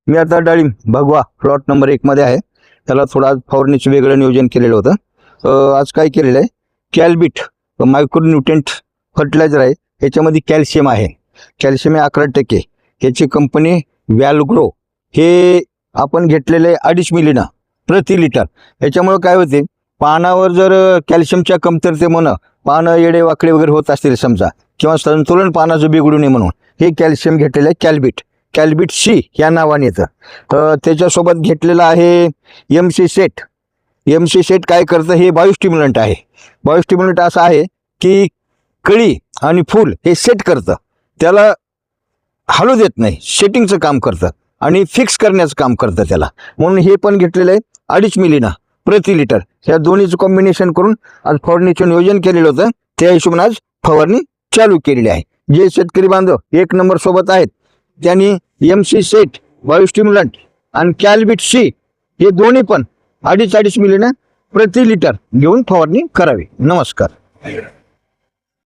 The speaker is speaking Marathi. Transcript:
मी आता डाळिंब भगवा प्लॉट नंबर 1 मध्ये आहे. त्याला थोडा फवारणीचं वेगळं नियोजन केलेलं होतं. आज काय केलेलं आहे, कॅल्बिट मायक्रोन्यूट्रिएंट फर्टिलायझर आहे. ह्याच्यामध्ये कॅल्शियम आहे. कॅल्शियम आहे 11%. ह्याची कंपनी व्हॅलग्रो. हे आपण घेतलेले 2.5 मिली प्रति लिटर. ह्याच्यामुळे काय होते, पानावर जर कॅल्शियमच्या कमतरतेमुळे पानं येडे वाकडे वगैरे होत असतील समजा, किंवा संतुलन पानाचं बिघडू नये म्हणून हे कॅल्शियम घेतलेलं आहे. कॅल्बिट सी या नावाने येतं. त्याच्यासोबत घेतलेलं आहे MC सेट. MC सेट काय करतं, हे बायोस्टिम्युलंट आहे. बायोस्टिम्युलंट असं आहे की कळी आणि फूल हे सेट करतं, त्याला हलू देत नाही, सेटिंगचं काम करतं आणि फिक्स करण्याचं काम करतं त्याला. म्हणून हे पण घेतलेलं आहे 2.5 मिली प्रति लिटर. ह्या दोन्हीचं कॉम्बिनेशन करून आज फवारणीचं नियोजन केलेलं होतं. त्या हिशोबाने आज फवारणी चालू केलेली आहे. जे शेतकरी बांधव 1 नंबर सोबत आहेत त्यांनी MC सेट, बायोस्टिम्युलंट आणि कॅल्बिट सी हे दोन्ही पण 2.5 मिली प्रति लिटर घेऊन फवारणी करावी. नमस्कार.